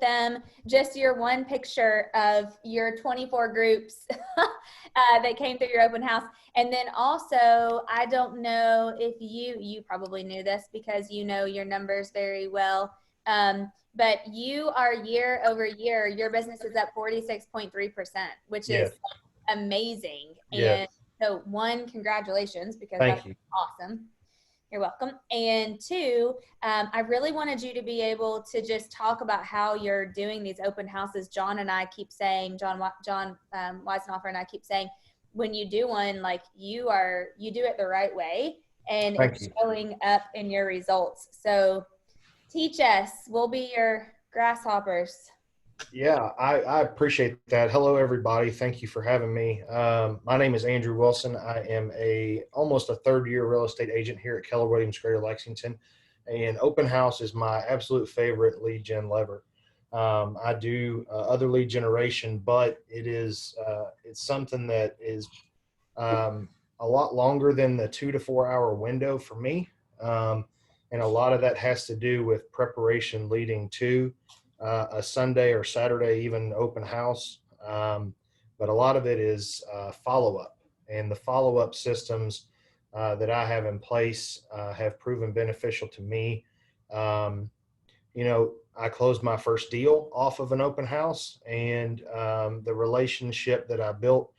them just your one picture of your 24 groups that came through your open house. And then also, I don't know if you probably knew this because you know your numbers very well. But you are year over year, your business is up 46.3%, which is Yes. amazing. Yes. And so one, congratulations, because Thank that's you. awesome. You're welcome. And two, I really wanted you to be able to just talk about how you're doing these open houses. John and I keep saying, John Weisenhofer and I keep saying, when you do one, like you do it the right way, and Thank it's you. showing up in your results. So teach us. We'll be your grasshoppers. Yeah, I appreciate that. Hello, everybody. Thank you for having me. My name is Andrew Wilson. I am almost a third-year real estate agent here at Keller Williams Greater Lexington, and open house is my absolute favorite lead gen lever. I do other lead generation, but it's something that is a lot longer than the 2 to 4 hour window for me, and a lot of that has to do with preparation leading to a Sunday or Saturday, even open house. But a lot of it is follow up, and the follow up systems that I have in place have proven beneficial to me. Um, I closed my first deal off of an open house, and the relationship that I built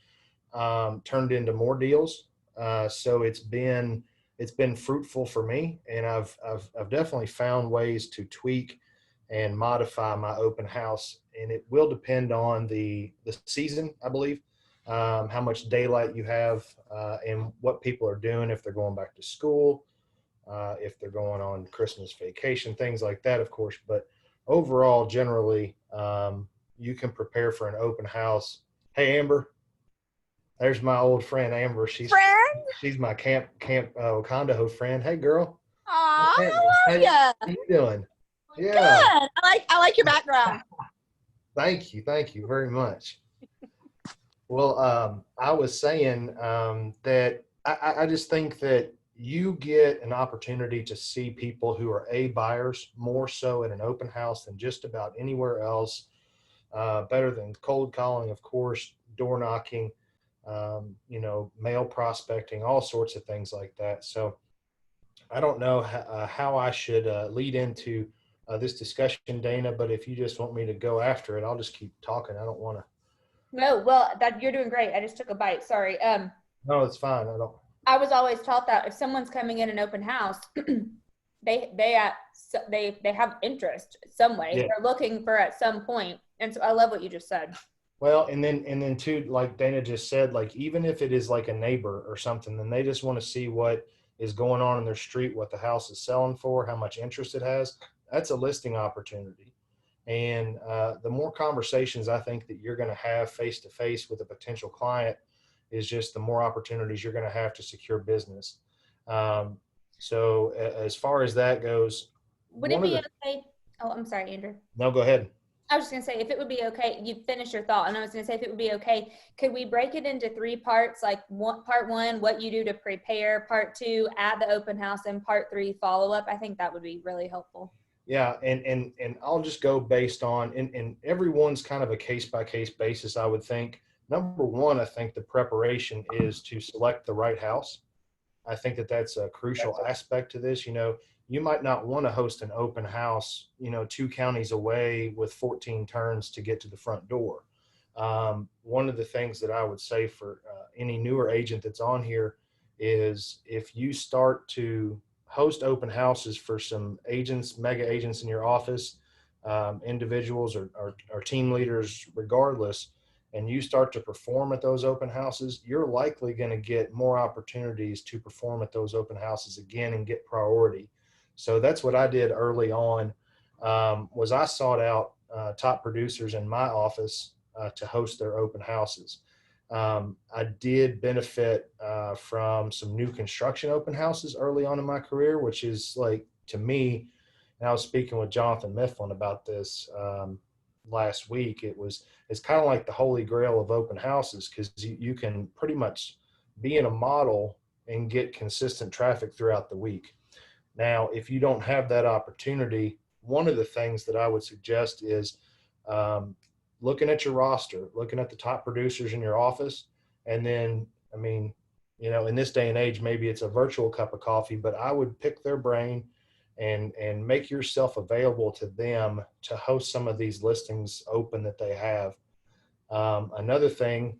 turned into more deals. So it's been fruitful for me, and I've definitely found ways to tweak and modify my open house, and it will depend on the season, I believe, how much daylight you have, and what people are doing, if they're going back to school, if they're going on Christmas vacation, things like that, of course. But overall, generally, you can prepare for an open house. Hey, Amber, there's my old friend Amber. She's my camp condo friend. Hey, girl. Aw, Hey, how are ya? how you doing? Good. Yeah. I like your background. Thank you very much. Well, I was saying that I just think that you get an opportunity to see people who are buyers more so at an open house than just about anywhere else. Better than cold calling, of course, door knocking, mail prospecting, all sorts of things like that. So I don't know how I should lead into this discussion, Dana, but if you just want me to go after it, I'll just keep talking. I don't want to. No, well, you're doing great. I just took a bite. Sorry. No, it's fine. I was always taught that if someone's coming in an open house, they have interest some way. Yeah. They're looking for at some point. And so I love what you just said. Well, and then too, like Dana just said, like even if it is like a neighbor or something, then they just want to see what is going on in their street, what the house is selling for, how much interest it has. That's a listing opportunity. And the more conversations I think that you're going to have face to face with a potential client is just the more opportunities you're going to have to secure business. So as far as that goes, Would it be okay? Oh, I'm sorry, Andrew. No, go ahead. I was just going to say, if it would be okay, you finish your thought. And I was going to say, if it would be okay, could we break it into 3 parts? Like part 1, what you do to prepare, part 2, at the open house, and part 3, follow up. I think that would be really helpful. Yeah. And I'll just go based on, and everyone's kind of a case by case basis. I would think number 1, I think the preparation is to select the right house. I think that that's a crucial aspect to this. You might not want to host an open house, 2 counties away with 14 turns to get to the front door. One of the things that I would say for any newer agent that's on here is if you start to host open houses for some agents, mega agents in your office, individuals or team leaders, regardless, and you start to perform at those open houses, you're likely going to get more opportunities to perform at those open houses again and get priority. So that's what I did early on, was I sought out top producers in my office to host their open houses. I did benefit from some new construction open houses early on in my career, which is like, to me, and I was speaking with Jonathan Mifflin about this last week, it's kind of like the holy grail of open houses, because you can pretty much be in a model and get consistent traffic throughout the week. Now, if you don't have that opportunity, one of the things that I would suggest is looking at your roster, looking at the top producers in your office. And then, I mean, in this day and age, maybe it's a virtual cup of coffee, but I would pick their brain and make yourself available to them to host some of these listings open that they have. Another thing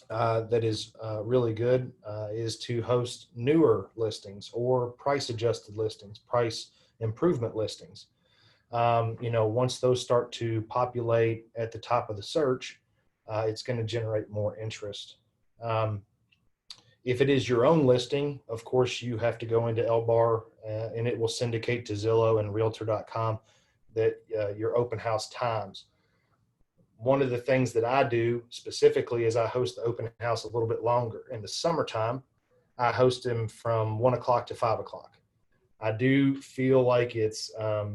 that is really good is to host newer listings or price adjusted listings, price improvement listings. Once those start to populate at the top of the search, it's going to generate more interest. If it is your own listing, of course, you have to go into LBAR and it will syndicate to Zillow and Realtor.com that your open house times. One of the things that I do specifically is I host the open house a little bit longer. In the summertime, I host them from 1 o'clock to 5 o'clock. I do feel like it's a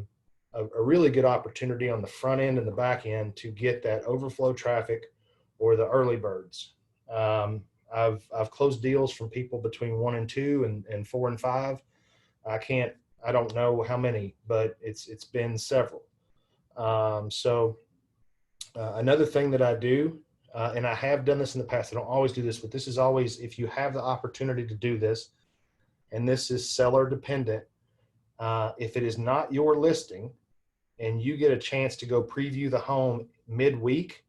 really good opportunity on the front end and the back end to get that overflow traffic or the early birds. I've closed deals from people between 1 and 2 and 4 and 5. I don't know how many, but it's been several. Another thing that I do, and I have done this in the past, I don't always do this, but this is always, if you have the opportunity to do this, and this is seller dependent, if it is not your listing and you get a chance to go preview the home midweek,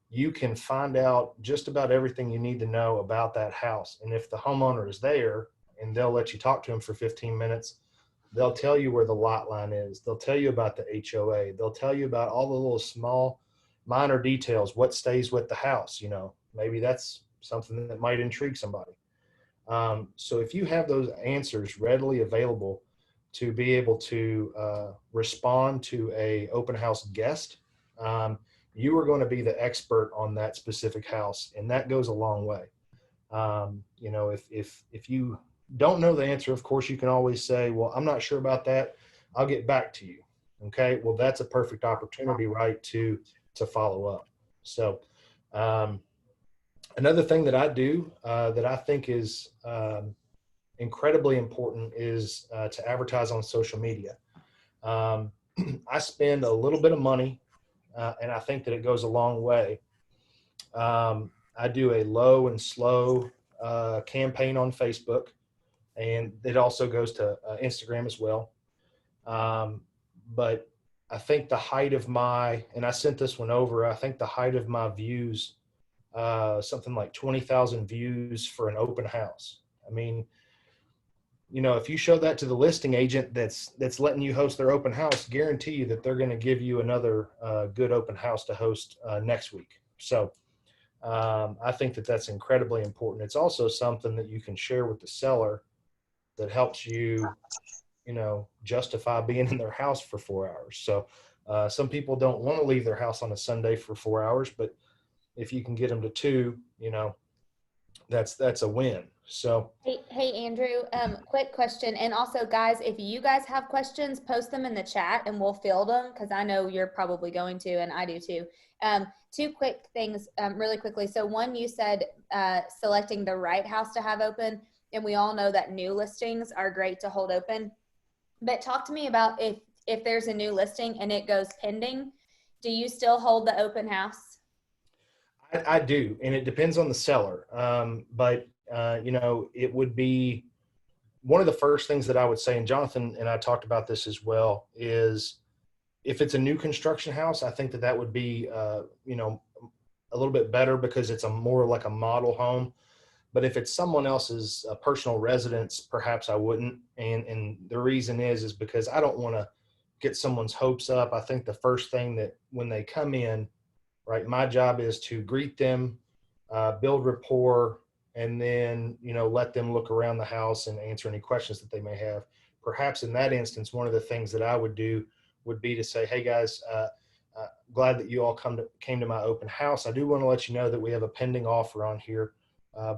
you can find out just about everything you need to know about that house. And if the homeowner is there and they'll let you talk to him for 15 minutes, they'll tell you where the lot line is. They'll tell you about the HOA. They'll tell you about all the little small minor details, what stays with the house. Maybe that's something that might intrigue somebody. So if you have those answers readily available to be able to respond to a open house guest, you are going to be the expert on that specific house, and that goes a long way. If you don't know the answer, of course, you can always say, well, I'm not sure about that. I'll get back to you. Okay. Well, that's a perfect opportunity, right, to follow up. So, another thing that I do that I think is incredibly important is to advertise on social media. I spend a little bit of money, and I think that it goes a long way. I do a low and slow campaign on Facebook, and it also goes to Instagram as well. But I think the height of and I sent this one over, I think the height of my views, something like 20,000 views for an open house. I mean, if you show that to the listing agent that's letting you host their open house, guarantee you that they're going to give you another good open house to host next week. So I think that that's incredibly important. It's also something that you can share with the seller that helps you, justify being in their house for 4 hours. So some people don't want to leave their house on a Sunday for 4 hours, but if you can get them to 2, that's a win. So hey Andrew, quick question. And also, guys, if you guys have questions, post them in the chat and we'll field them, because I know you're probably going to, and I do too. 2 quick things really quickly. So one, you said selecting the right house to have open, and we all know that new listings are great to hold open. But talk to me about if there's a new listing and it goes pending, do you still hold the open house? I do, and it depends on the seller. But it would be one of the first things that I would say, and Jonathan and I talked about this as well, is if it's a new construction house, I think that would be, a little bit better because it's more like a model home. But if it's someone else's personal residence, perhaps I wouldn't. And the reason is because I don't want to get someone's hopes up. I think the first thing that when they come in, right, my job is to greet them, build rapport, and then, let them look around the house and answer any questions that they may have. Perhaps in that instance, one of the things that I would do would be to say, hey guys, glad that you all came to my open house. I do want to let you know that we have a pending offer on here,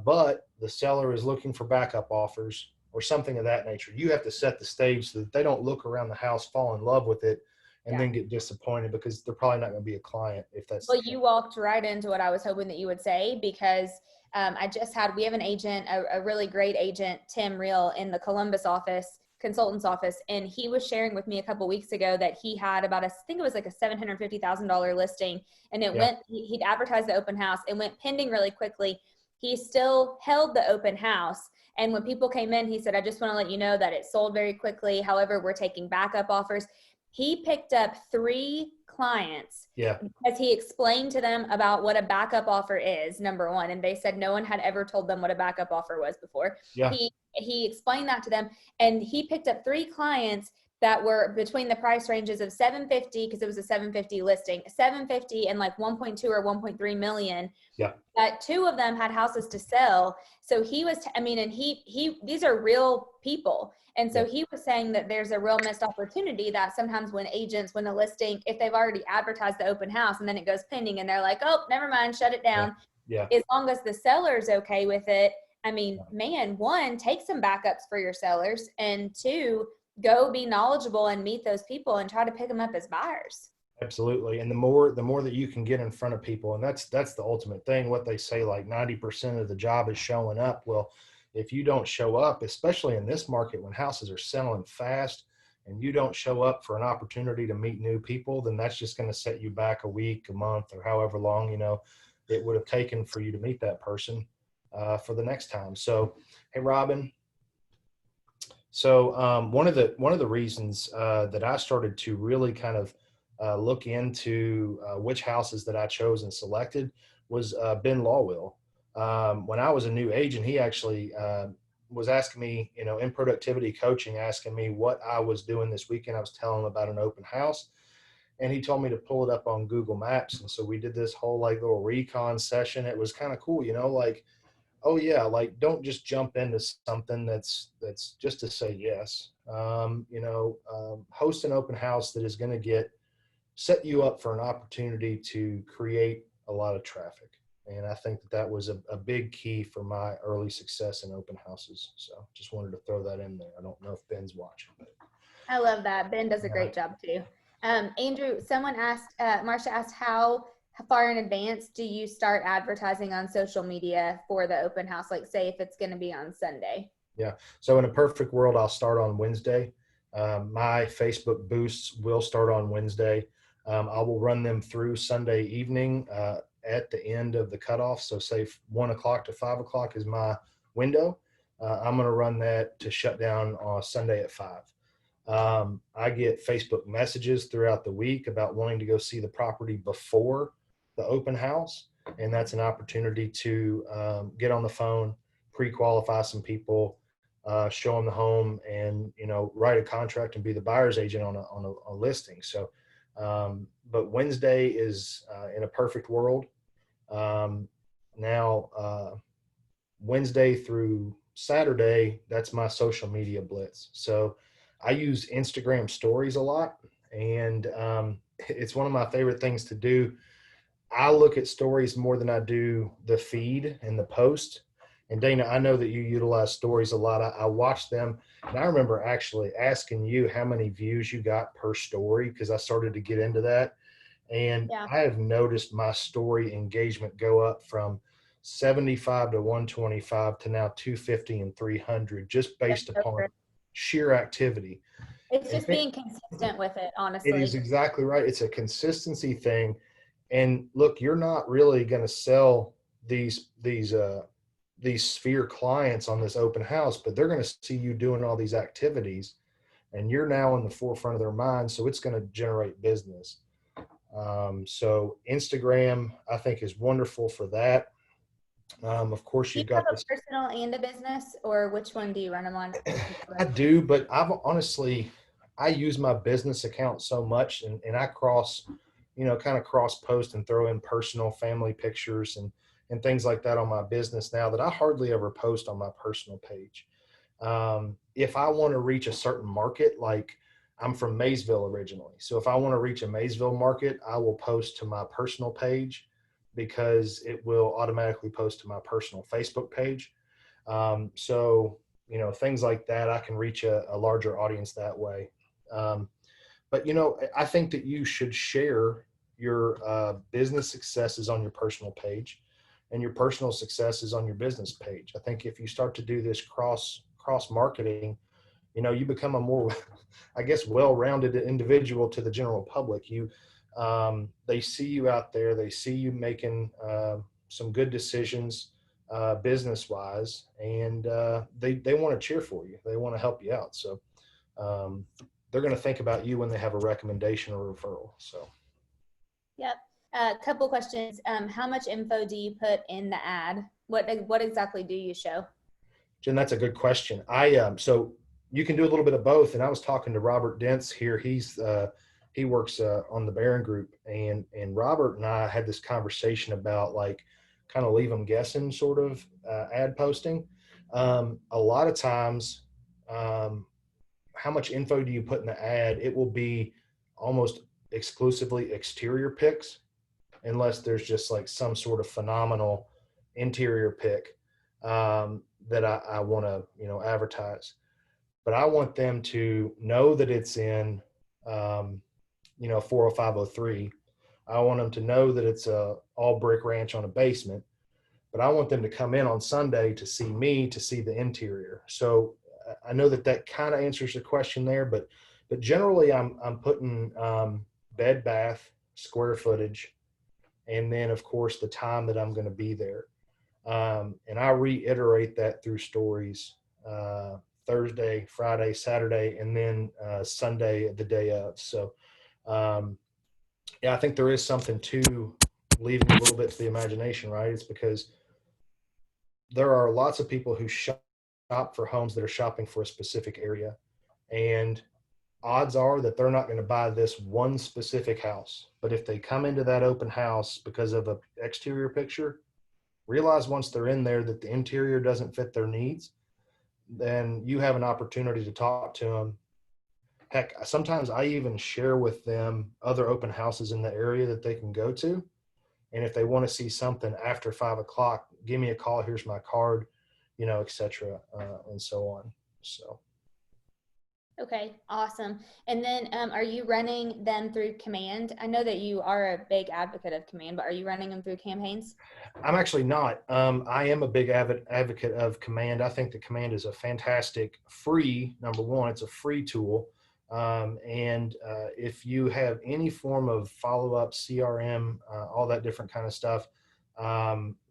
but the seller is looking for backup offers or something of that nature. You have to set the stage so that they don't look around the house, fall in love with it, and then get disappointed because they're probably not going to be a client if that's. Well, you walked right into what I was hoping that you would say, because we have an agent, a really great agent, Tim Reel, in the Columbus office. consultant's office, and he was sharing with me a couple weeks ago that he had about I think it was like a $750,000 listing, and it went, he'd advertised the open house. It went pending really quickly. He still held the open house. And when people came in, he said, I just want to let you know that it sold very quickly. However, we're taking backup offers. He picked up 3 clients because he explained to them about what a backup offer is, number one. And they said no one had ever told them what a backup offer was before. He explained that to them, and he picked up 3 clients that were between the price ranges of 750, because it was a 750 listing, 750 and like 1.2 or 1.3 million. That 2 of them had houses to sell. So he was, and these are real people. And so he was saying that there's a real missed opportunity that sometimes when a listing, if they've already advertised the open house and then it goes pending and they're like, oh, never mind, shut it down. As long as the seller's okay with it. I mean, man, 1, take some backups for your sellers, and 2, go be knowledgeable and meet those people and try to pick them up as buyers. Absolutely. And the more that you can get in front of people, and that's the ultimate thing, what they say, like 90% of the job is showing up. Well, if you don't show up, especially in this market when houses are selling fast, and you don't show up for an opportunity to meet new people, then that's just going to set you back a week, a month, or however long, it would have taken for you to meet that person for the next time. So, hey, Robin. So one of the reasons that I started to really kind of look into which houses that I chose and selected was Ben Lawwill. When I was a new agent, he actually was asking me, in productivity coaching, asking me what I was doing this weekend. I was telling him about an open house, and he told me to pull it up on Google Maps. And so we did this whole like little recon session. It was kind of cool, like, oh yeah, like don't just jump into something that's just to say yes. Host an open house that is going to set you up for an opportunity to create a lot of traffic. And I think that was a big key for my early success in open houses. So just wanted to throw that in there. I don't know if Ben's watching, but I love that. Ben does a great job too. Andrew, someone asked, Marcia asked, how far in advance do you start advertising on social media for the open house? Like say if it's going to be on Sunday. Yeah. So in a perfect world, I'll start on Wednesday. My Facebook boosts will start on Wednesday. I will run them through Sunday evening at the end of the cutoff. So say 1 o'clock to 5 o'clock is my window. I'm going to run that to shut down on Sunday at 5. I get Facebook messages throughout the week about wanting to go see the property before the open house. And that's an opportunity to get on the phone, pre-qualify some people, show them the home, and, write a contract and be the buyer's agent on a listing. So, but Wednesday is in a perfect world. Now, Wednesday through Saturday, that's my social media blitz. So I use Instagram stories a lot, and it's one of my favorite things to do. I look at stories more than I do the feed and the post. And Dana, I know that you utilize stories a lot. I watch them, and I remember actually asking you how many views you got per story, because I started to get into that. And I have noticed my story engagement go up from 75 to 125 to now 250 and 300, just based upon sheer activity. It's just being consistent with it, honestly. It is exactly right. It's a consistency thing. And look, you're not really going to sell these sphere clients on this open house, but they're going to see you doing all these activities, and you're now in the forefront of their mind. So it's going to generate business. So Instagram, I think, is wonderful for that. Of course, you've got a personal and a business, or which one do you run them on? I do, but I use my business account so much, and I kind of cross post and throw in personal family pictures and things like that on my business now, that I hardly ever post on my personal page. If I want to reach a certain market, like I'm from Maysville originally. So if I want to reach a Maysville market, I will post to my personal page, because it will automatically post to my personal Facebook page. So, things like that, I can reach a larger audience that way. But, I think that you should share your business successes on your personal page, and your personal successes on your business page. I think if you start to do this cross marketing, you become a more, I guess, well-rounded individual to the general public. They see you out there, they see you making some good decisions business-wise, and they want to cheer for you. They want to help you out. So they're going to think about you when they have a recommendation or referral. So. Yep. A couple questions. How much info do you put in the ad? What exactly do you show? Jen, that's a good question. So you can do a little bit of both. And I was talking to Robert Dents here. He works on the Barron Group, and Robert and I had this conversation about like kind of leave them guessing sort of ad posting. A lot of times, how much info do you put in the ad? It will be almost exclusively exterior pics, unless there's just like some sort of phenomenal interior pic that I want to, advertise. But I want them to know that it's in, 40503. I want them to know that it's a all brick ranch on a basement, but I want them to come in on Sunday to see me, to see the interior. So I know that kind of answers the question there, but generally I'm putting bed, bath, square footage, and then of course the time that I'm going to be there. And I reiterate that through stories Thursday, Friday, Saturday, and then Sunday, the day of. So yeah, I think there is something to leaving a little bit to the imagination, right? It's because there are lots of people who shop for homes that are shopping for a specific area, and odds are that they're not going to buy this one specific house. But if they come into that open house because of an exterior picture, realize once they're in there that the interior doesn't fit their needs, then you have an opportunity to talk to them. Heck, sometimes I even share with them other open houses in the area that they can go to. And if they want to see something after 5 o'clock, give me a call. Here's my card, et cetera, and so on. So. Okay, awesome. And then are you running them through Command? I know that you are a big advocate of Command, but are you running them through campaigns? I'm actually not. I am a big advocate of Command. I think that Command is a fantastic number one, it's a free tool. And if you have any form of follow-up, CRM, all that different kind of stuff,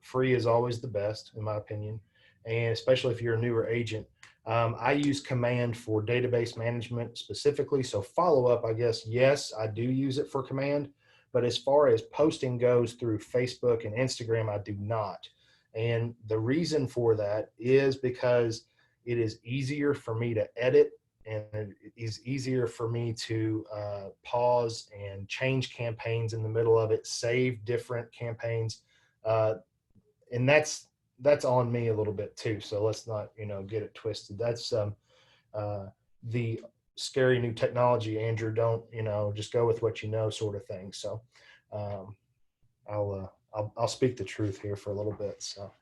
free is always the best, in my opinion. And especially if you're a newer agent. I use Command for database management specifically. So follow-up, I guess, yes, I do use it for Command. But as far as posting goes through Facebook and Instagram, I do not. And the reason for that is because it is easier for me to edit, and it is easier for me to pause and change campaigns in the middle of it, save different campaigns. And that's on me a little bit too. So let's not, get it twisted. That's the scary new technology, Andrew. Don't, just go with what you know, sort of thing. So I'll speak the truth here for a little bit. So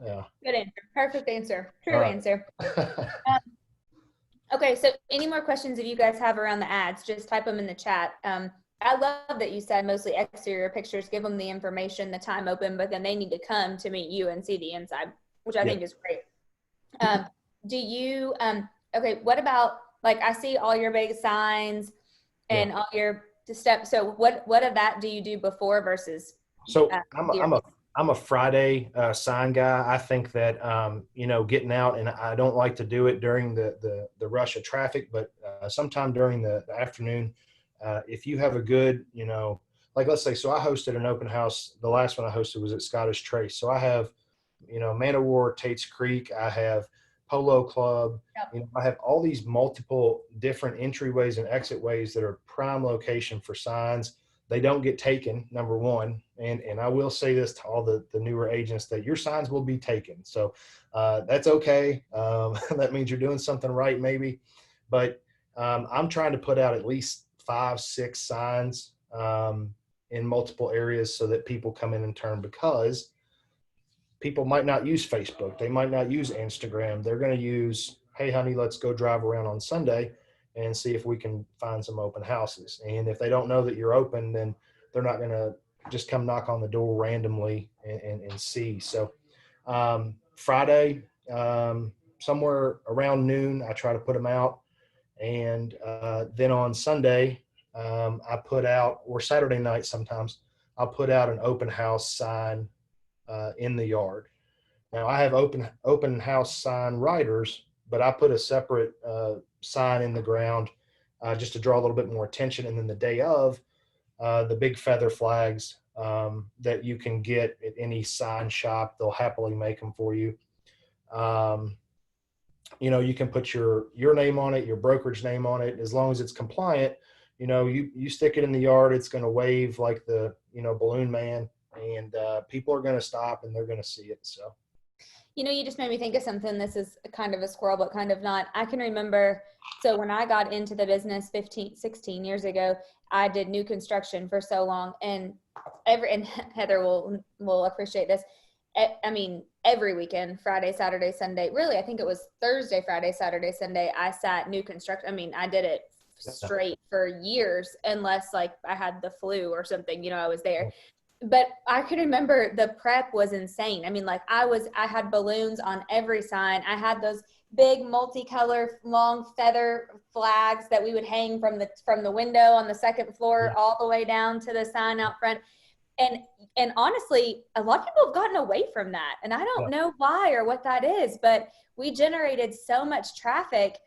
yeah. Good answer. Perfect answer. True answer. Okay, so any more questions if you guys have around the ads, just type them in the chat. I love that you said mostly exterior pictures, give them the information, the time open, but then they need to come to meet you and see the inside, which I think is great. Do you, okay, what about, like, I see all your big signs and all your steps. So what of that do you do before versus? So I'm a Friday sign guy. I think that, getting out, and I don't like to do it during the rush of traffic, but sometime during the afternoon, if you have a good, like let's say, so I hosted an open house. The last one I hosted was at Scottish Trace. So I have, Man of War, Tate's Creek. I have Polo Club. Yep. I have all these multiple different entryways and exit ways that are prime location for signs. They don't get taken, number one. And I will say this to all the newer agents, that your signs will be taken. So that's okay. That means you're doing something right, maybe. But I'm trying to put out at least 5-6 signs in multiple areas so that people come in and turn, because people might not use Facebook. They might not use Instagram. They're going to use, hey, honey, let's go drive around on Sunday and see if we can find some open houses. And if they don't know that you're open, then they're not going to just come knock on the door randomly and see. So Friday, somewhere around noon, I try to put them out. And then on Sunday, I put out, or Saturday night sometimes, I'll put out an open house sign in the yard. Now I have open house sign writers, but I put a separate sign in the ground just to draw a little bit more attention. And then the day of, the big feather flags that you can get at any sign shop, they'll happily make them for you. Um, you can put your name on it, your brokerage name on it, as long as it's compliant. You stick it in the yard, it's going to wave like the balloon man, and people are going to stop and they're going to see it. So You just made me think of something. This is kind of a squirrel, but kind of not. I can remember, so when I got into the business 16 years ago, I did new construction for so long, and Heather will appreciate this. I mean, every weekend, Friday, Saturday, Sunday, really, I think it was Thursday, Friday, Saturday, Sunday, I sat new construction. I mean, I did it straight for years, unless like I had the flu or something, I was there. But I can remember the prep was insane. I mean, like I had balloons on every sign. I had those big multicolor long feather flags that we would hang from the window on the second floor all the way down to the sign out front. And honestly, a lot of people have gotten away from that. And I don't know why or what that is, but we generated so much traffic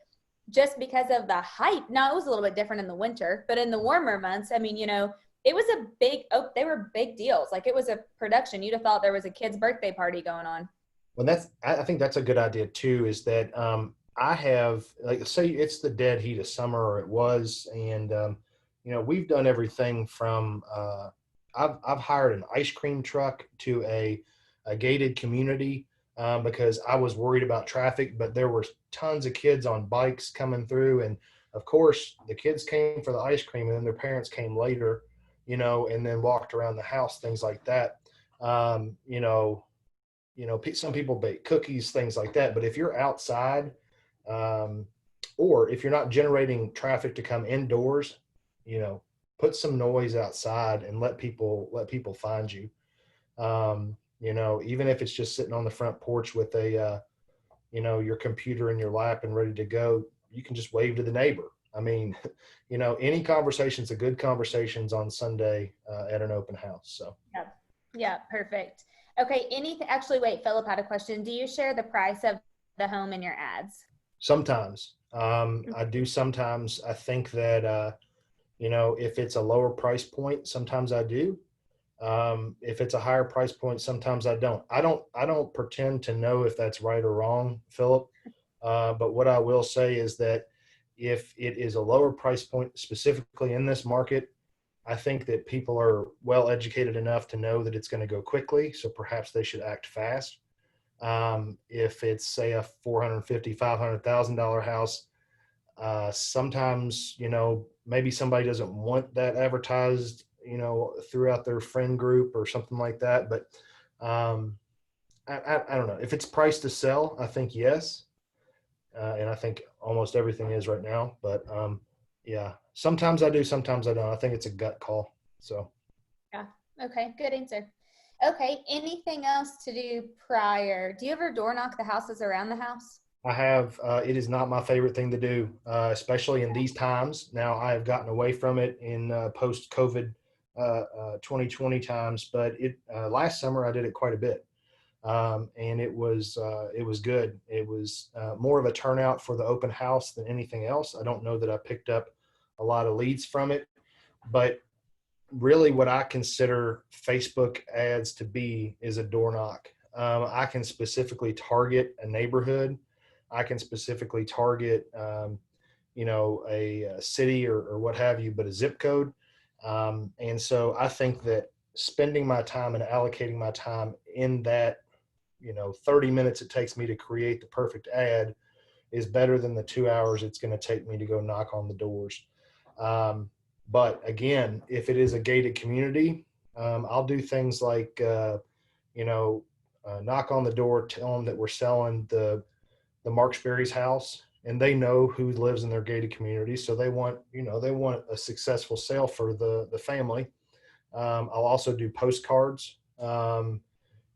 just because of the hype. Now, it was a little bit different in the winter, but in the warmer months, I mean, it was they were big deals. Like it was a production. You'd have thought there was a kid's birthday party going on. Well, I think that's a good idea too, is that I have, like, say it's the dead heat of summer, or it was, and we've done everything from I've hired an ice cream truck to a gated community because I was worried about traffic, but there were tons of kids on bikes coming through, and of course the kids came for the ice cream, and then their parents came later, and then walked around the house, things like that. Um, you know, some people bake cookies, things like that. But if you're outside, um, or if you're not generating traffic to come indoors, you know, put some noise outside and let people find you. Even if it's just sitting on the front porch with your computer in your lap and ready to go, you can just wave to the neighbor. I mean, any conversation's a good conversations on Sunday at an open house. So. Yeah, perfect. Okay. Actually, wait, Philip had a question. Do you share the price of the home in your ads? Sometimes. I do sometimes. I think that, if it's a lower price point, sometimes I do. If it's a higher price point, sometimes I don't. I don't pretend to know if that's right or wrong, Philip. But what I will say is that if it is a lower price point, specifically in this market, I think that people are well educated enough to know that it's going to go quickly. So perhaps they should act fast. If it's, say, a $450,000, $500,000 house, sometimes, maybe somebody doesn't want that advertised, throughout their friend group or something like that. But I don't know. If it's priced to sell, I think yes. And I think almost everything is right now. But yeah, sometimes I do, sometimes I don't. I think it's a gut call. So. Yeah. Okay. Good answer. Okay. Anything else to do prior? Do you ever door knock the houses around the house? I have. It is not my favorite thing to do, especially in these times. Now I have gotten away from it in post-COVID 2020 times, but last summer I did it quite a bit, and it was good. It was more of a turnout for the open house than anything else. I don't know that I picked up a lot of leads from it, but really what I consider Facebook ads to be is a door knock. I can specifically target a neighborhood. I can specifically target, a city or what have you, but a zip code. And so I think that spending my time and allocating my time in that, 30 minutes it takes me to create the perfect ad is better than the 2 hours it's going to take me to go knock on the doors. But again, if it is a gated community, I'll do things like, knock on the door, tell them that we're selling the Marksberry's house, and they know who lives in their gated community. So they want a successful sale for the family. I'll also do postcards, try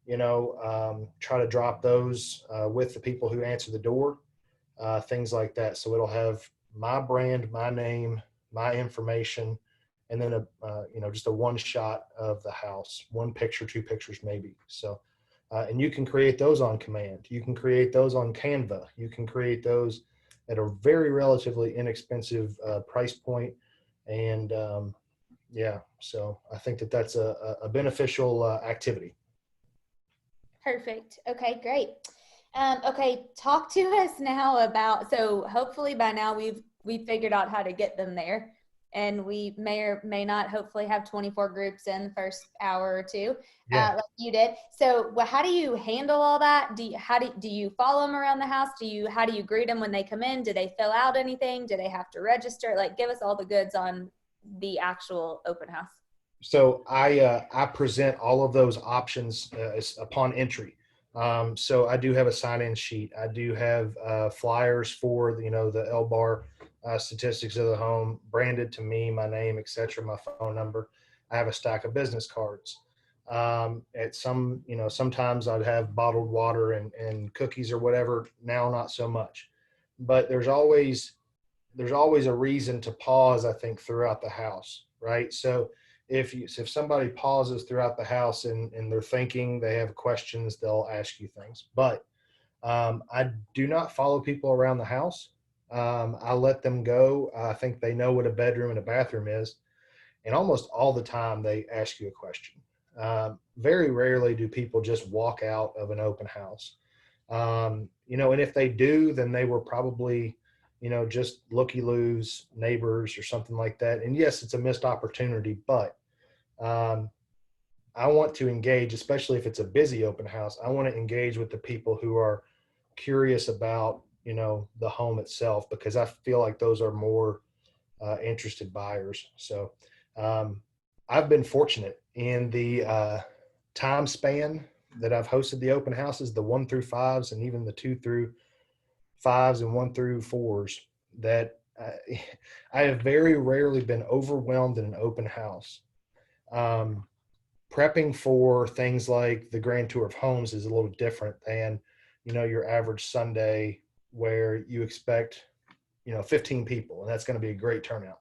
to drop those with the people who answer the door, things like that. So it'll have my brand, my name, my information, and then just a one shot of the house, one picture, two pictures maybe. So, and you can create those on command. You can create those on Canva. You can create those at a very relatively inexpensive price point. And yeah, so I think that that's a beneficial activity. Perfect. Okay, great. Okay, talk to us now about, so hopefully by now we've figured out how to get them there, and we may or may not hopefully have 24 groups in the first hour or two, Yeah. like you did. So how do you handle all that? Do you follow them around the house? How do you greet them when they come in? Do they fill out anything? Do they have to register? Like, give us all the goods on the actual open house. So I present all of those options upon entry. So I do have a sign-in sheet. I do have flyers for the L-bar statistics of the home, branded to me, my name, etc., my phone number. I have a stack of business cards. Sometimes I'd have bottled water and cookies or whatever. Now, not so much, but there's always a reason to pause, I think, throughout the house, right? So if somebody pauses throughout the house and they're thinking, they have questions, they'll ask you things. But I do not follow people around the house. I let them go. I think they know what a bedroom and a bathroom is. And almost all the time they ask you a question. Very rarely do people just walk out of an open house. And if they do, then they were probably, just looky-loos neighbors or something like that. And yes, it's a missed opportunity, but um, I want to engage, especially if it's a busy open house. I want to engage with the people who are curious about, the home itself, because I feel like those are more interested buyers. So um, I've been fortunate in the time span that I've hosted the open houses, the 1 through 5s, and even the 2 through 5s and 1 through 4s, that I have very rarely been overwhelmed in an open house. Um, Prepping for things like the grand tour of homes is a little different than, your average Sunday where you expect, 15 people, and that's going to be a great turnout.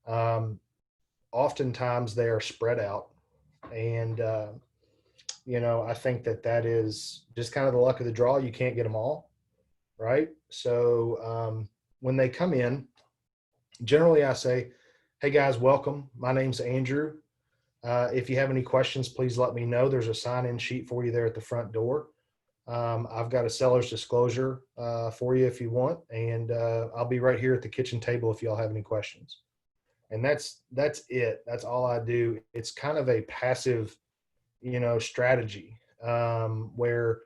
Um, Oftentimes they are spread out, and I think that is just kind of the luck of the draw. You can't get them all, right? So when they come in, generally I say, hey guys, welcome. My name's Andrew. If you have any questions, please let me know. There's a sign-in sheet for you there at the front door. I've got a seller's disclosure for you if you want, and I'll be right here at the kitchen table if y'all have any questions. And that's it. That's all I do. It's kind of a passive, strategy where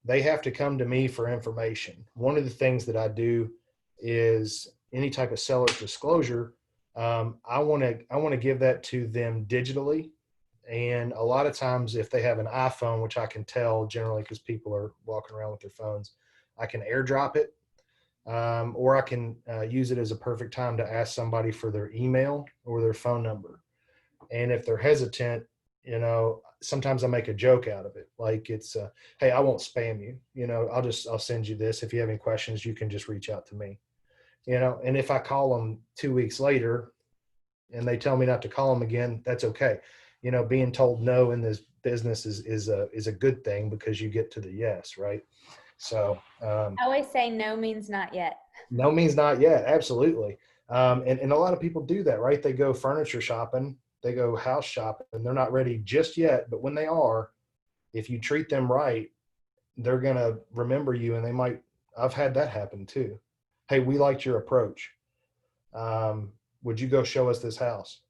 they have to come to me for information. One of the things that I do is any type of seller's disclosure. I want to give that to them digitally. And a lot of times if they have an iPhone, which I can tell generally because people are walking around with their phones, I can airdrop it. Or I can use it as a perfect time to ask somebody for their email or their phone number. And if they're hesitant, sometimes I make a joke out of it. Like it's, hey, I won't spam you. I'll send you this. If you have any questions, you can just reach out to me. And if I call them 2 weeks later and they tell me not to call them again, that's okay. Being told no in this business is a good thing because you get to the yes, right? So I always say no means not yet. no means not yet. Absolutely. And a lot of people do that, right? They go furniture shopping, they go house shopping, and they're not ready just yet. But when they are, if you treat them right, they're going to remember you, and they might. I've had that happen too. Hey, we liked your approach. Would you go show us this house?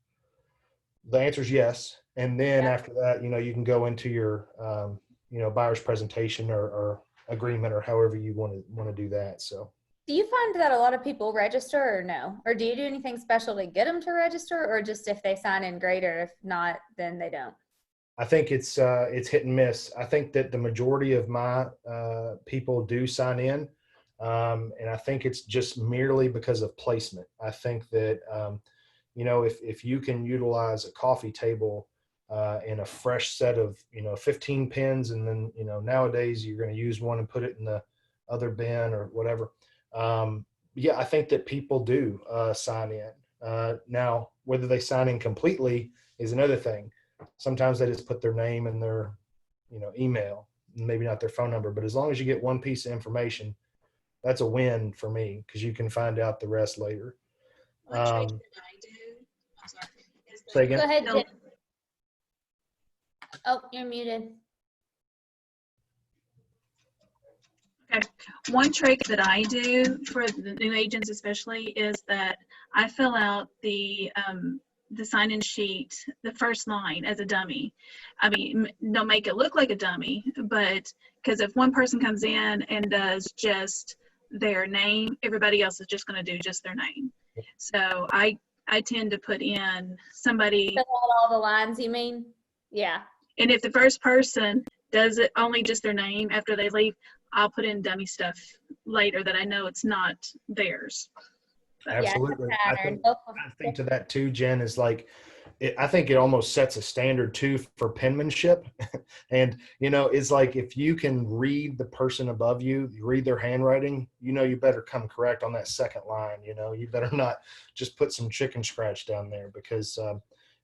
The answer is yes. And then after that, you can go into your, buyer's presentation or agreement or however you want to do that. So. Do you find that a lot of people register or no? Or do you do anything special to get them to register, or just if they sign in, great, or if not, then they don't? I think it's hit and miss. I think that the majority of my people do sign in. And I think it's just merely because of placement. I think that, if you can utilize a coffee table and a fresh set of, 15 pins, and then, nowadays you're going to use one and put it in the other bin or whatever. yeah, I think that people do sign in. Now, whether they sign in completely is another thing. Sometimes they just put their name and their, email, maybe not their phone number, but as long as you get one piece of information, that's a win for me because you can find out the rest later. One trick that I do, I'm sorry, is Say that again. Go ahead, they'll- Jen. Oh, you're muted. Okay. One trick that I do for the new agents especially is that I fill out the sign-in sheet, the first line as a dummy. I mean, don't make it look like a dummy, but because if one person comes in and does just their name, everybody else is just going to do just their name. So I tend to put in somebody, Fill out all the lines, you mean? Yeah. and if the first person does it only just their name after they leave, I'll put in dummy stuff later that I know it's not theirs. Absolutely. Yeah, I pattern. think to that too, Jen, is like, I think it almost sets a standard too for penmanship. And, it's like if you can read the person above you, read their handwriting, you better come correct on that second line. You better not just put some chicken scratch down there because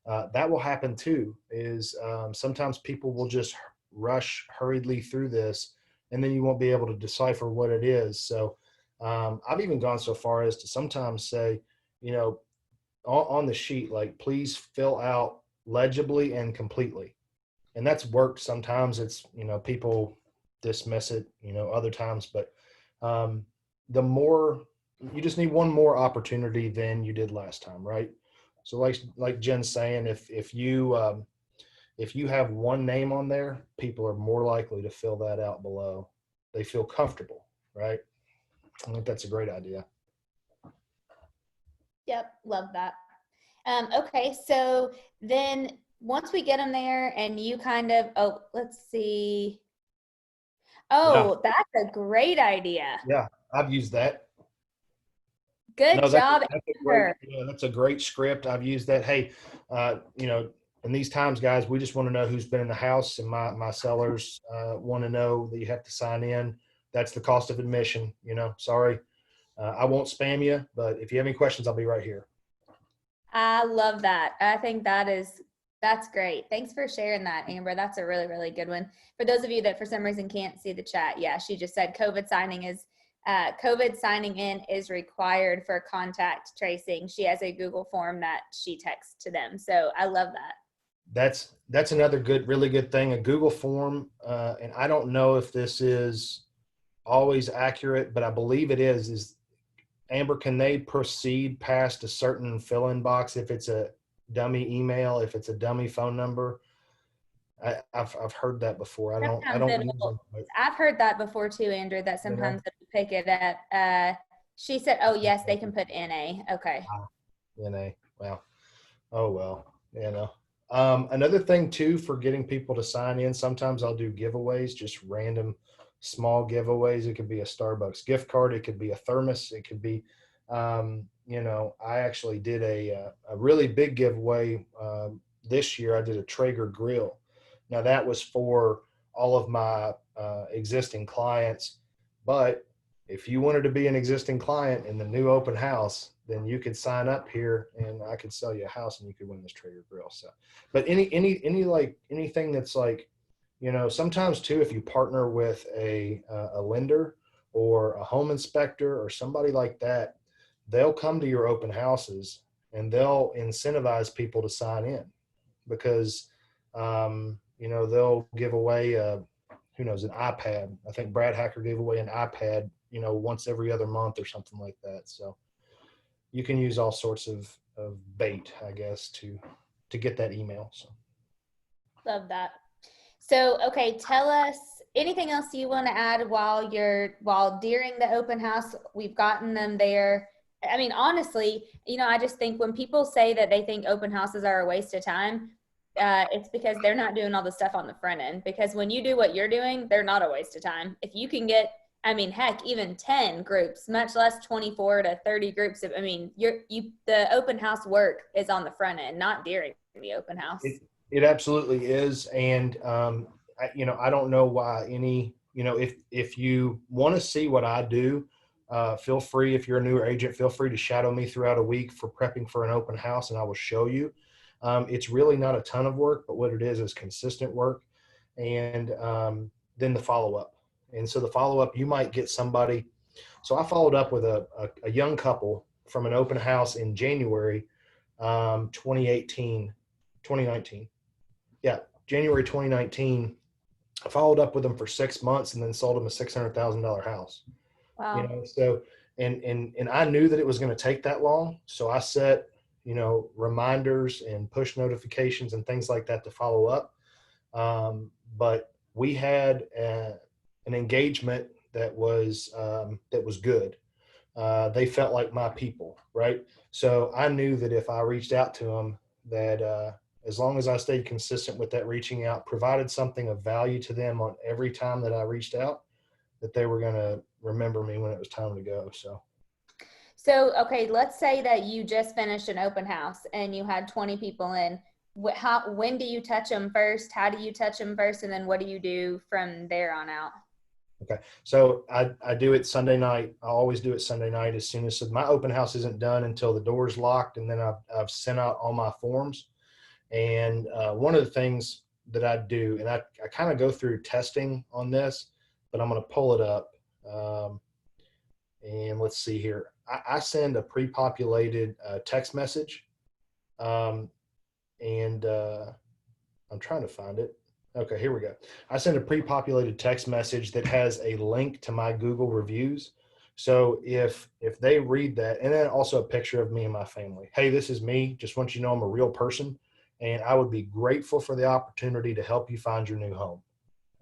that will happen too, is sometimes people will just rush hurriedly through this and then you won't be able to decipher what it is. So I've even gone so far as to sometimes say, on the sheet, like, please fill out legibly and completely. And that's worked. Sometimes it's, people dismiss it, other times, but the more, you just need one more opportunity than you did last time. Right. So like Jen's saying, if you have one name on there, people are more likely to fill that out below. They feel comfortable. Right. I think that's a great idea. Yep, love that. Okay, so then once we get them there and you kind of, let's see. Oh, that's a great idea. Yeah, I've used that. Good No, job, great, Amber. that's a great script. I've used that. Hey, in these times, guys, we just want to know who's been in the house, and my sellers want to know that you have to sign in. That's the cost of admission. Sorry, I won't spam you, but if you have any questions, I'll be right here. I love that. I think that's great. Thanks for sharing that, Amber. That's a really, really good one. For those of you that for some reason can't see the chat, yeah, she just said COVID signing in is required for contact tracing. She has a Google form that she texts to them. So I love that. That's another really good thing, a Google form. And I don't know if this is always accurate, but I believe it is Amber, can they proceed past a certain fill-in box if it's a dummy email, if it's a dummy phone number? I've heard that before. I don't use them, but I've heard that before too, Andrew, that sometimes it'll pick it up. She said, oh yes, they can put NA. Okay. NA. Wow. Oh well. Another thing too for getting people to sign in, sometimes I'll do giveaways, just random small giveaways. It could be a Starbucks gift card, it could be a thermos, it could be I actually did a really big giveaway this year. I did a Traeger grill. Now that was for all of my existing clients, but if you wanted to be an existing client in the new open house, then you could sign up here and I could sell you a house and you could win this Traeger grill. So, but anything that's like, sometimes too, if you partner with a lender or a home inspector or somebody like that, they'll come to your open houses and they'll incentivize people to sign in because, they'll give away, who knows, an iPad. I think Brad Hacker gave away an iPad, once every other month or something like that. So you can use all sorts of bait, I guess, to get that email. So Love that. So, okay, tell us anything else you want to add while during the open house. We've gotten them there. I mean, honestly, I just think when people say that they think open houses are a waste of time, it's because they're not doing all the stuff on the front end. Because when you do what you're doing, they're not a waste of time. If you can get, heck, even 10 groups, much less 24 to 30 groups. The open house work is on the front end, not during the open house. It absolutely is. And, I don't know why if you want to see what I do, feel free, if you're a newer agent, feel free to shadow me throughout a week for prepping for an open house, and I will show you. It's really not a ton of work, but what it is consistent work. And then the follow-up. And so the follow-up, you might get somebody. So I followed up with a young couple from an open house in January 2019. Yeah, January 2019. I followed up with them for 6 months and then sold them a $600,000 house. You Wow. know, so and I knew that it was going to take that long, so I set, you know, reminders and push notifications and things like that to follow up. But we had an engagement that was good. They felt like my people, right? So I knew that if I reached out to them, that as long as I stayed consistent with that reaching out, provided something of value to them on every time that I reached out, that they were going to remember me when it was time to go. So, okay, let's say that you just finished an open house and you had 20 people in. When do you touch them first? How do you touch them first? And then what do you do from there on out? Okay. So I do it Sunday night. I always do it Sunday night as soon as my open house isn't done until the door's locked. And then I've sent out all my forms. And one of the things that I do, and I kind of go through testing on this, but I'm going to pull it up. And let's see here. I send a pre-populated text message. And I'm trying to find it. Okay, here we go. I send a pre-populated text message that has a link to my Google reviews. So if they read that, and then also a picture of me and my family. Hey, this is me. Just want you to know I'm a real person, and I would be grateful for the opportunity to help you find your new home.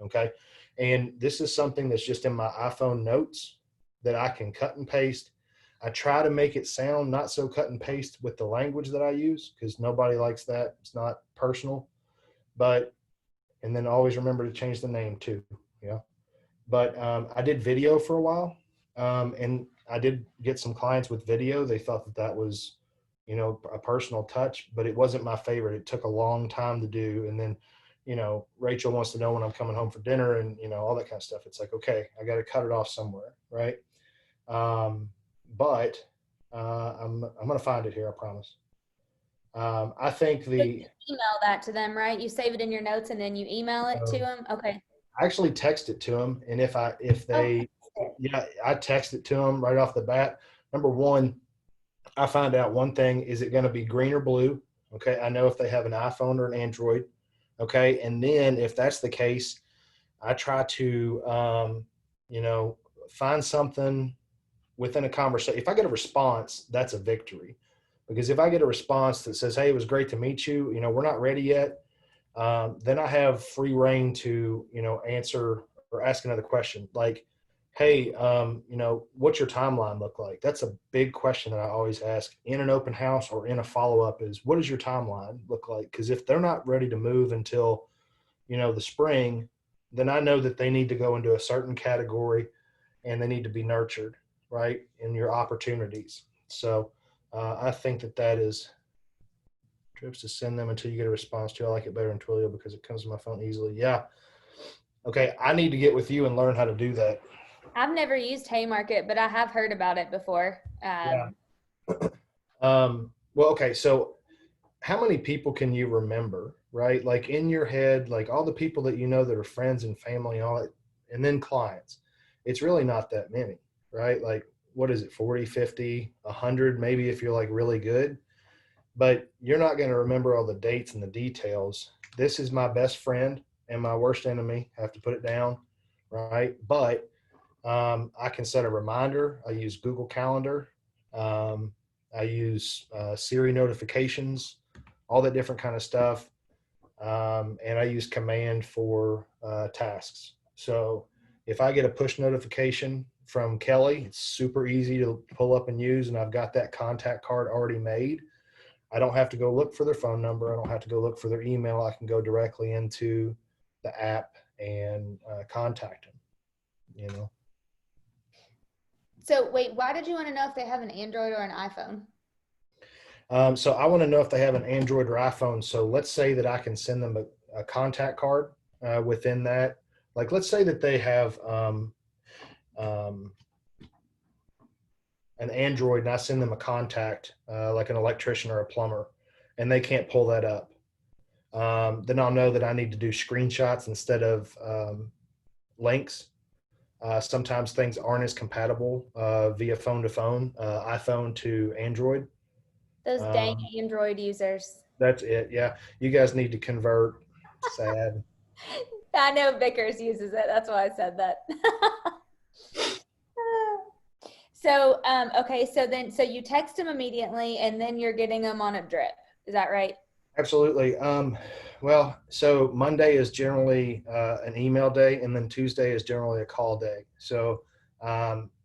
Okay, and this is something that's just in my iPhone notes that I can cut and paste. I try to make it sound not so cut and paste with the language that I use, because nobody likes that. It's not personal. But and then always remember to change the name too. Yeah. But I did video for a while, and I did get some clients with video. They thought that was, you know, a personal touch, but it wasn't my favorite. It took a long time to do. And then, you know, Rachel wants to know when I'm coming home for dinner and, you know, all that kind of stuff. It's like, okay, I got to cut it off somewhere. Right. But I'm going to find it here. I promise. I think Email that to them, right? You save it in your notes and then you email it to them. Okay. I actually text it to them, and if they, yeah, I text it to them right off the bat. Number one, I find out one thing: is it going to be green or blue? Okay, I know if they have an iPhone or an Android. Okay, and then if that's the case, I try to, you know, find something within a conversation. If I get a response, that's a victory. Because if I get a response that says, "Hey, it was great to meet you. You know, we're not ready yet," then I have free reign to, you know, answer or ask another question. Like, "Hey, you know, what's your timeline look like?" That's a big question that I always ask in an open house or in a follow-up is, what does your timeline look like? Because if they're not ready to move until, you know, the spring, then I know that they need to go into a certain category and they need to be nurtured, right, in your opportunities. So I think that is trips to send them until you get a response to. I like it better in Twilio because it comes to my phone easily. Yeah. Okay. I need to get with you and learn how to do that. I've never used Haymarket, but I have heard about it before. Yeah. Well, okay. So how many people can you remember, right? Like in your head, like all the people that you know that are friends and family and all that, and then clients. It's really not that many, right? Like, what is it, 40, 50, 100, maybe if you're like really good, but you're not going to remember all the dates and the details. This is my best friend and my worst enemy. I have to put it down, right? But I can set a reminder. I use Google Calendar. I use Siri notifications, all that different kind of stuff. And I use Command for tasks. So if I get a push notification from Kelly, it's super easy to pull up and use, and I've got that contact card already made. I don't have to go look for their phone number. I don't have to go look for their email. I can go directly into the app and contact them, you know. So wait, why did you want to know if they have an Android or an iPhone? So I want to know if they have an Android or iPhone. So let's say that I can send them a contact card within that. Like, let's say that they have, an Android and I send them a contact, like an electrician or a plumber, and they can't pull that up, then I'll know that I need to do screenshots instead of links. Sometimes things aren't as compatible via phone to phone, iPhone to Android. Those dang Um, Android users. that's it. Yeah. You guys need to convert. Sad. I know Vickers uses it. That's why I said that. So, okay, so you text them immediately and then you're getting them on a drip. Is that right? Absolutely. Well, so Monday is generally an email day, and then Tuesday is generally a call day. So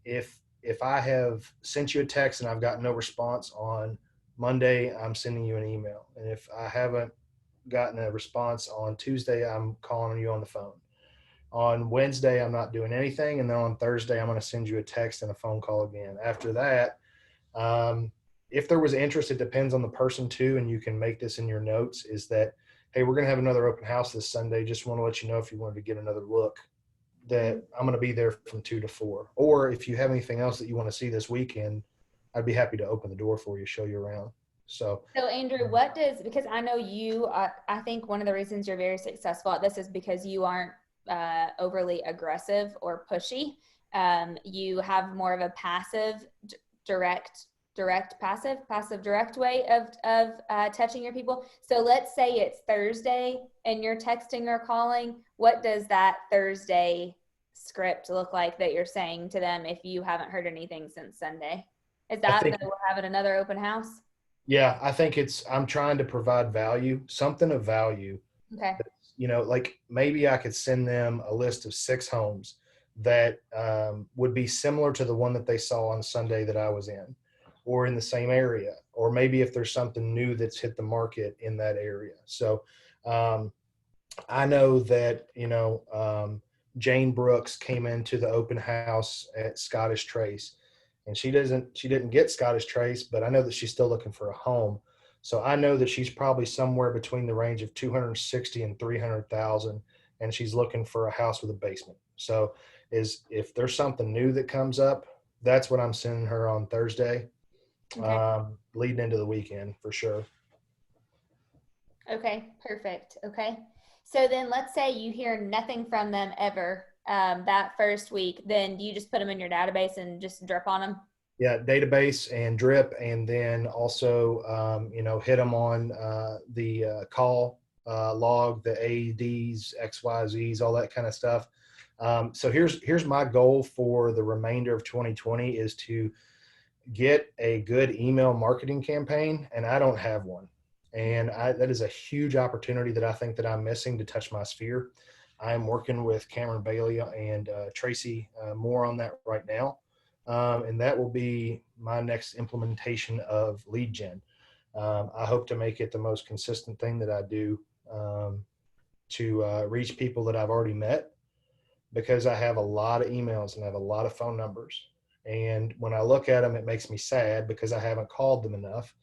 if I have sent you a text and I've got no response on Monday, I'm sending you an email. And if I haven't gotten a response on Tuesday, I'm calling you on the phone. On Wednesday, I'm not doing anything, and then on Thursday, I'm going to send you a text and a phone call again. After that, um, if there was interest, it depends on the person too, and you can make this in your notes, is that, hey, we're going to have another open house this Sunday. Just want to let you know if you wanted to get another look, that I'm going to be there from 2 to 4. Or if you have anything else that you want to see this weekend, I'd be happy to open the door for you, show you around. So Andrew, because I know you, I think one of the reasons you're very successful at this is because you aren't overly aggressive or pushy. You have more of a passive, direct direct way of touching your people. So let's say it's Thursday and you're texting or calling. What does that Thursday script look like that you're saying to them if you haven't heard anything since Sunday? Is that we're having another open house? Yeah, I think I'm trying to provide value, something of value. Okay. Like maybe I could send them a list of 6 homes that would be similar to the one that they saw on Sunday that I was in, or in the same area, or maybe if there's something new that's hit the market in that area. So I know that, Jane Brooks came into the open house at Scottish Trace, and she didn't get Scottish Trace, but I know that she's still looking for a home. So I know that she's probably somewhere between the range of 260 and 300,000, and she's looking for a house with a basement. So if there's something new that comes up, that's what I'm sending her on Thursday, Okay. leading into the weekend for sure. Okay, perfect. Okay. So then let's say you hear nothing from them ever that first week, then do you just put them in your database and just drip on them? Yeah, database and drip, and then also, hit them on the call log, the AEDs, XYZs, all that kind of stuff. So here's my goal for the remainder of 2020 is to get a good email marketing campaign, and I don't have one. And that is a huge opportunity that I think that I'm missing to touch my sphere. I'm working with Cameron Bailey and Tracy Moore on that right now. And that will be my next implementation of lead gen. I hope to make it the most consistent thing that I do to reach people that I've already met, because I have a lot of emails and I have a lot of phone numbers. And when I look at them, it makes me sad because I haven't called them enough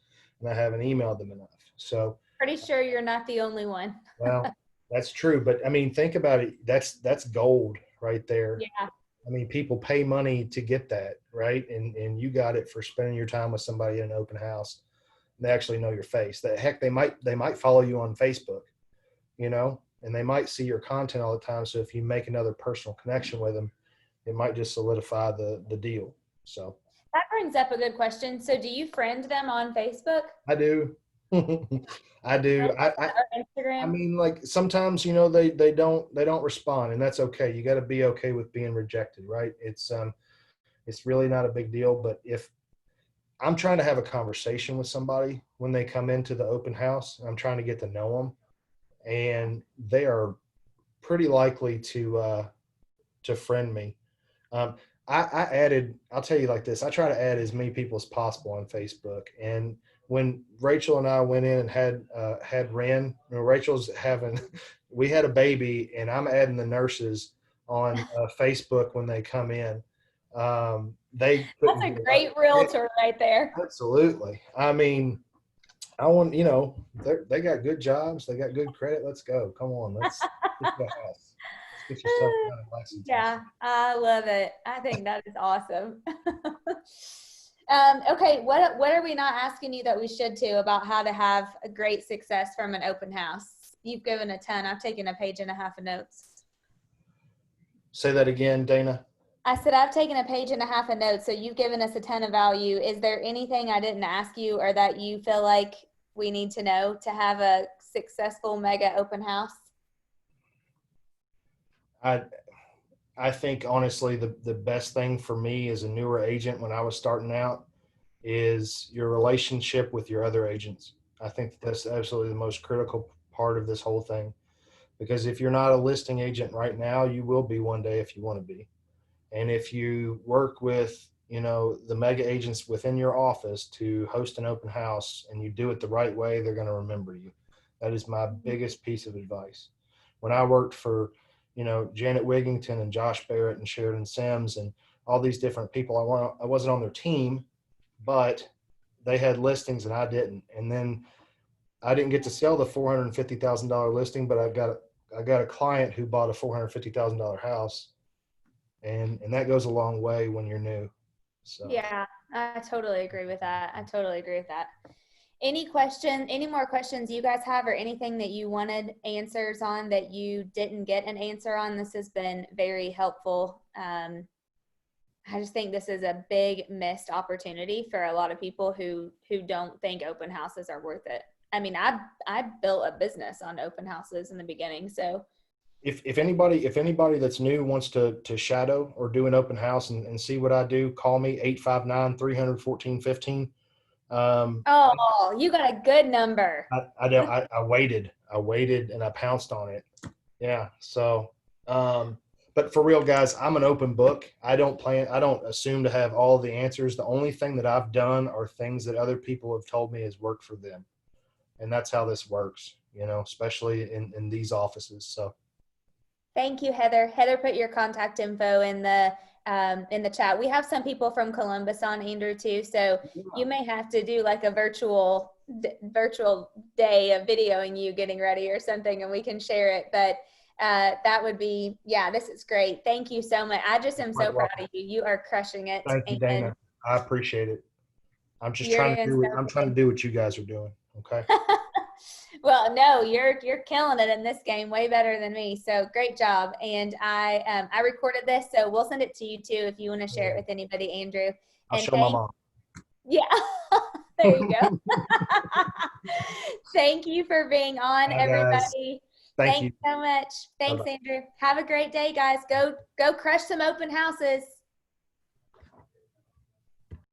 and I haven't emailed them enough. So Pretty sure you're not the only one. well, that's true. But I mean, think about it. That's gold right there. Yeah. I mean, people pay money to get that, right? And you got it for spending your time with somebody in an open house. They actually know your face. That heck, they might follow you on Facebook, and they might see your content all the time. So if you make another personal connection with them, it might just solidify the deal. So That brings up a good question. So do you friend them on Facebook I do. I do. or I Instagram? mean, like sometimes, they don't respond, and that's okay. You got to be okay with being rejected, right? It's really not a big deal. But if I'm trying to have a conversation with somebody when they come into the open house, I'm trying to get to know them, and they are pretty likely to friend me. Um, I added, I'll tell you like this, I try to add as many people as possible on Facebook. And when Rachel and I went in and had Ren, Rachel's having, we had a baby, and I'm adding the nurses on Facebook when they come in. They That's a great realtor right there. Absolutely. I mean, I want, they got good jobs. They got good credit. Let's go. Come on. Let's get you a house. Let's get you something out of Lexington. Yeah, I love it. I think that is awesome. Okay, what are we not asking you that we should too about how to have a great success from an open house? You've given a ton. I've taken a page and a half of notes. Say that again, Dana. I said I've taken a page and a half of notes, so you've given us a ton of value. Is there anything I didn't ask you or that you feel like we need to know to have a successful mega open house? I think honestly the best thing for me as a newer agent when I was starting out is your relationship with your other agents. I think that's absolutely the most critical part of this whole thing, because if you're not a listing agent right now, you will be one day if you want to be. And if you work with, the mega agents within your office to host an open house and you do it the right way, they're going to remember you. That is my biggest piece of advice. When I worked for, Janet Wigington and Josh Barrett and Sheridan Sims and all these different people, I wasn't on their team, but they had listings and I didn't. And then I didn't get to sell the $450,000 listing, but I got a client who bought a $450,000 house, and that goes a long way when you're new. So Yeah, I totally agree with that. Any more questions you guys have, or anything that you wanted answers on that you didn't get an answer on? This has been very helpful. I just think this is a big missed opportunity for a lot of people who don't think open houses are worth it. I mean, I built a business on open houses in the beginning, so. if anybody that's new wants to shadow or do an open house and see what I do, call me 859-300-1415. Oh, you got a good number. I waited and I pounced on it. Yeah. So, but for real, guys, I'm an open book. I don't assume to have all the answers. The only thing that I've done are things that other people have told me has worked for them. And that's how this works, especially in these offices. So. Thank you, Heather. Heather put your contact info in the chat. We have some people from Columbus on, Andrew, too. So you may have to do like a virtual day of videoing you getting ready or something, and we can share it. But that would be, this is great. Thank you so much. I just am so proud of you. You are crushing it. Thank you, Dana. I appreciate it. I'm just trying to do what you guys are doing. Okay. Well, no, you're killing it in this game, way better than me. So great job. And I recorded this, so we'll send it to you too if you want to share it with anybody, Andrew. I'll show my mom. Yeah, there you go. Thank you for being on, everybody. Thank you so much. Thanks, Andrew. Have a great day, guys. Go crush some open houses.